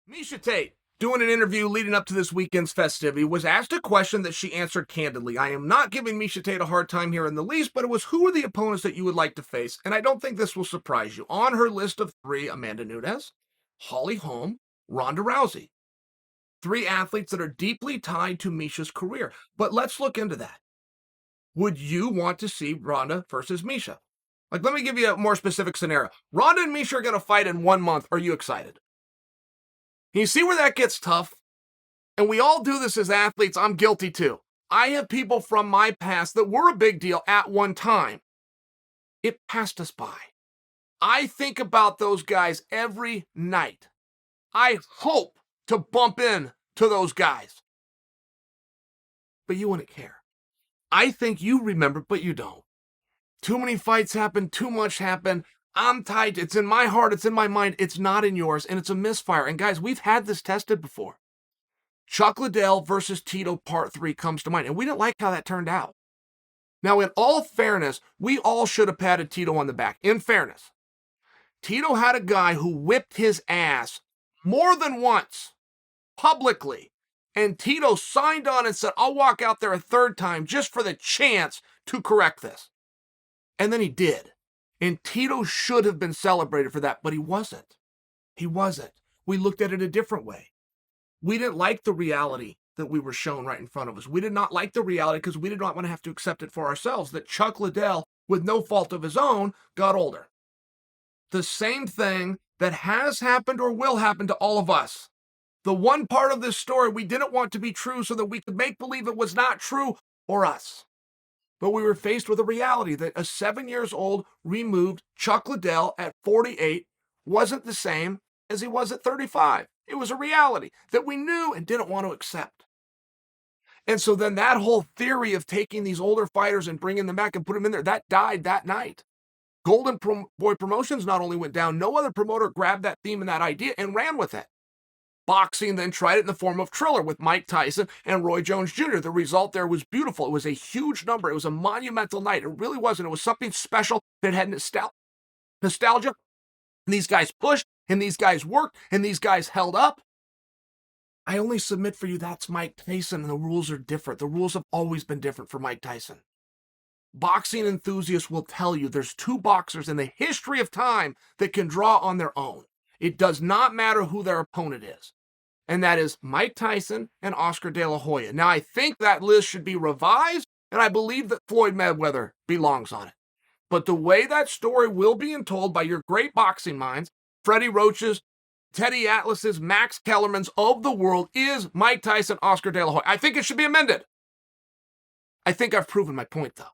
Miesha Tate, doing an interview leading up to this weekend's festivity, was asked a question that she answered candidly. I am not giving Miesha Tate a hard time here in the least, but it was, who are the opponents that you would like to face? And I don't think this will surprise you. On her list of three, Amanda Nunes, Holly Holm, Ronda Rousey. Three athletes that are deeply tied to Miesha's career. But let's look into that. Would you want to see Ronda versus Miesha? Like, let me give you a more specific scenario. Ronda and Miesha are going to fight in 1 month. Are you excited? You see where that gets tough? And we all do this as athletes. I'm guilty too. I have people from my past that were a big deal at one time. It passed us by. I think about those guys every night. I hope to bump in to those guys. But you wouldn't care. I think you remember, but you don't. Too many fights happen, too much happened. I'm tight. It's in my heart. It's in my mind. It's not in yours. And it's a misfire. And guys, we've had this tested before. Chuck Liddell versus Tito Part 3 comes to mind. And we didn't like how that turned out. Now, in all fairness, we all should have patted Tito on the back. In fairness, Tito had a guy who whipped his ass more than once, publicly. And Tito signed on and said, I'll walk out there a third time just for the chance to correct this. And then he did. And Tito should have been celebrated for that, but he wasn't. He wasn't. We looked at it a different way. We didn't like the reality that we were shown right in front of us. We did not like the reality because we did not want to have to accept it for ourselves, that Chuck Liddell, with no fault of his own, got older. The same thing that has happened or will happen to all of us. The one part of this story we didn't want to be true so that we could make believe it was not true or us. But we were faced with a reality that a 7 years old removed Chuck Liddell at 48 wasn't the same as he was at 35. It was a reality that we knew and didn't want to accept. And so then that whole theory of taking these older fighters and bringing them back and put them in there, that died that night. Golden Boy Promotions not only went down, no other promoter grabbed that theme and that idea and ran with it. Boxing then tried it in the form of Triller with Mike Tyson and Roy Jones Jr. The result there was beautiful. It was a huge number. It was a monumental night. It really wasn't. It was something special that had nostalgia. And these guys pushed, and these guys worked, and these guys held up. I only submit for you that's Mike Tyson, and the rules are different. The rules have always been different for Mike Tyson. Boxing enthusiasts will tell you there's two boxers in the history of time that can draw on their own. It does not matter who their opponent is. And that is Mike Tyson and Oscar De La Hoya. Now, I think that list should be revised, and I believe that Floyd Mayweather belongs on it. But the way that story will be told by your great boxing minds, Freddie Roach's, Teddy Atlas's, Max Kellerman's of the world, is Mike Tyson, Oscar De La Hoya. I think it should be amended. I think I've proven my point, though.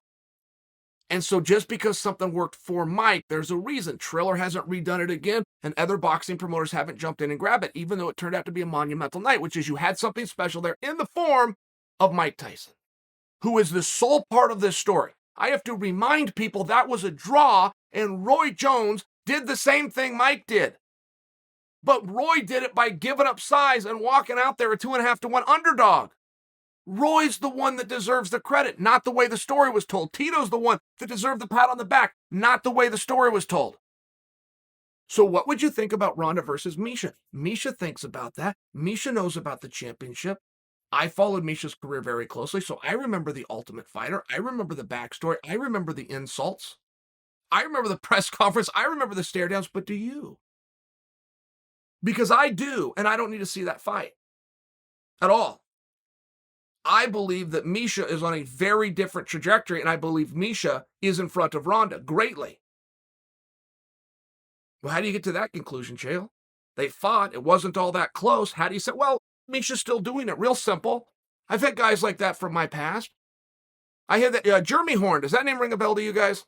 And so just because something worked for Mike, there's a reason. Triller hasn't redone it again, and other boxing promoters haven't jumped in and grabbed it, even though it turned out to be a monumental night, which is you had something special there in the form of Mike Tyson, who is the sole part of this story. I have to remind people that was a draw, and Roy Jones did the same thing Mike did. But Roy did it by giving up size and walking out there a 2.5 to 1 underdog. Roy's the one that deserves the credit, not the way the story was told. Tito's the one that deserved the pat on the back, not the way the story was told. So what would you think about Ronda versus Miesha? Miesha thinks about that. Miesha knows about the championship. I followed Miesha's career very closely, so I remember the Ultimate Fighter. I remember the backstory. I remember the insults. I remember the press conference. I remember the stare downs, but do you? Because I do, and I don't need to see that fight at all. I believe that Miesha is on a very different trajectory, and I believe Miesha is in front of Ronda greatly. Well, how do you get to that conclusion, Chael? They fought. It wasn't all that close. How do you say, well, Miesha's still doing it? Real simple. I've had guys like that from my past. I had that Jeremy Horn. Does that name ring a bell to you guys?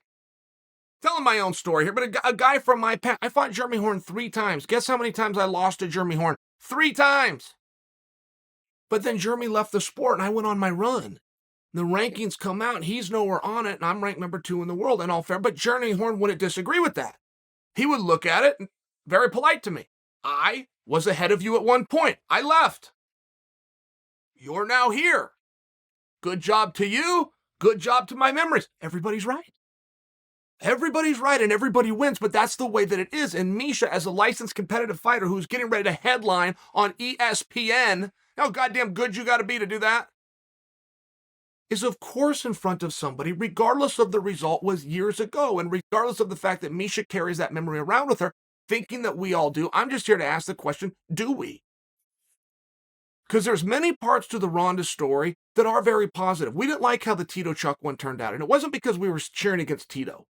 Telling my own story here, but a guy from my past. I fought Jeremy Horn 3 times. Guess how many times I lost to Jeremy Horn? 3 times. But then Jeremy left the sport, and I went on my run. The rankings come out, and he's nowhere on it, and I'm ranked number 2 in the world, and all fair. But Jeremy Horn wouldn't disagree with that. He would look at it, and very polite to me. I was ahead of you at one point. I left. You're now here. Good job to you. Good job to my memories. Everybody's right. Everybody's right and everybody wins, but that's the way that it is. And Miesha, as a licensed competitive fighter who's getting ready to headline on ESPN, how goddamn good you got to be to do that, is of course in front of somebody, regardless of the result was years ago, and regardless of the fact that Miesha carries that memory around with her, thinking that we all do. I'm just here to ask the question, do we? Because there's many parts to the Ronda story that are very positive. We didn't like how the Tito Chuck one turned out, and it wasn't because we were cheering against Tito.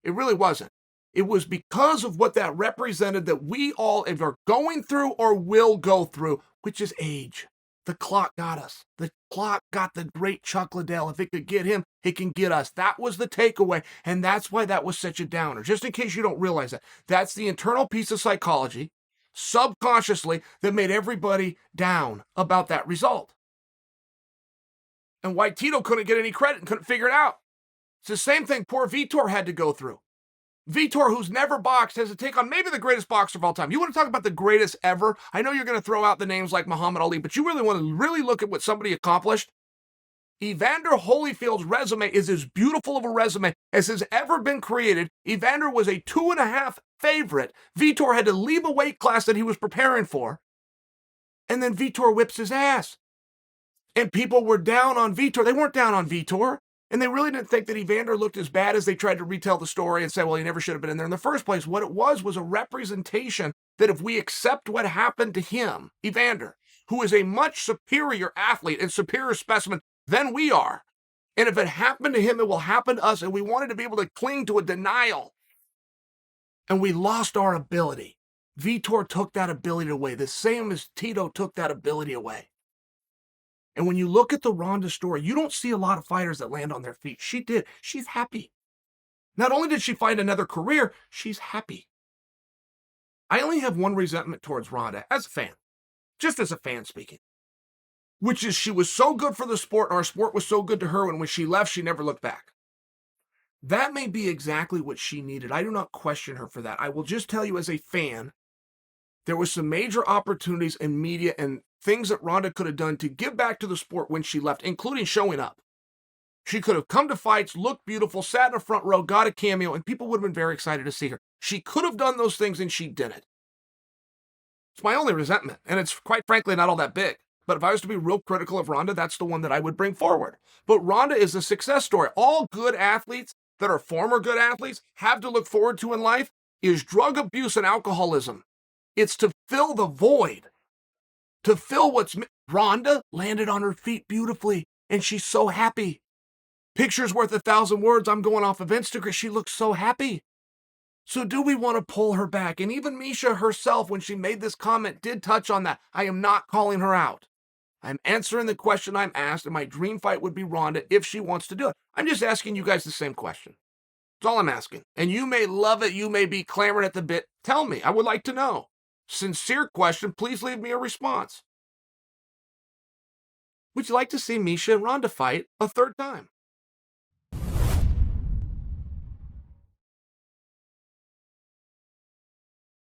It really wasn't. It was because of what that represented that we all are going through or will go through, which is age. The clock got us. The clock got the great Chuck Liddell. If it could get him, it can get us. That was the takeaway, and that's why that was such a downer. Just in case you don't realize that. That's the internal piece of psychology, subconsciously, that made everybody down about that result. And why Tito couldn't get any credit and couldn't figure it out. It's the same thing poor Vitor had to go through. Vitor, who's never boxed, has to take on maybe the greatest boxer of all time. You want to talk about the greatest ever? I know you're going to throw out the names like Muhammad Ali, but you really want to look at what somebody accomplished? Evander Holyfield's resume is as beautiful of a resume as has ever been created. Evander was a 2.5 favorite. Vitor had to leave a weight class that he was preparing for. And then Vitor whips his ass. And people were down on Vitor. They weren't down on Vitor. And they really didn't think that Evander looked as bad as they tried to retell the story and say, well, he never should have been in there in the first place. What it was a representation that if we accept what happened to him, Evander, who is a much superior athlete and superior specimen than we are, and if it happened to him, it will happen to us, and we wanted to be able to cling to a denial, and we lost our ability. Vitor took that ability away, the same as Tito took that ability away. And when you look at the Ronda story, you don't see a lot of fighters that land on their feet. She did. She's happy. Not only did she find another career, she's happy. I only have one resentment towards Ronda as a fan, just as a fan speaking, which is she was so good for the sport and our sport was so good to her, and when she left, she never looked back. That may be exactly what she needed. I do not question her for that. I will just tell you as a fan, there was some major opportunities in media and things that Ronda could have done to give back to the sport when she left, including showing up. She could have come to fights, looked beautiful, sat in the front row, got a cameo, and people would have been very excited to see her. She could have done those things, and she didn't. It's my only resentment, and it's quite frankly not all that big. But if I was to be real critical of Ronda, that's the one that I would bring forward. But Ronda is a success story. All good athletes that are former good athletes have to look forward to in life is drug abuse and alcoholism. It's to fill the void. To fill what's... Ronda landed on her feet beautifully, and she's so happy. Picture's worth 1,000 words. I'm going off of Instagram. She looks so happy. So do we want to pull her back? And even Miesha herself, when she made this comment, did touch on that. I am not calling her out. I'm answering the question I'm asked, and my dream fight would be Ronda if she wants to do it. I'm just asking you guys the same question. That's all I'm asking. And you may love it. You may be clamoring at the bit. Tell me. I would like to know. Sincere question. Please leave me a response. Would you like to see Miesha and Ronda fight a third time?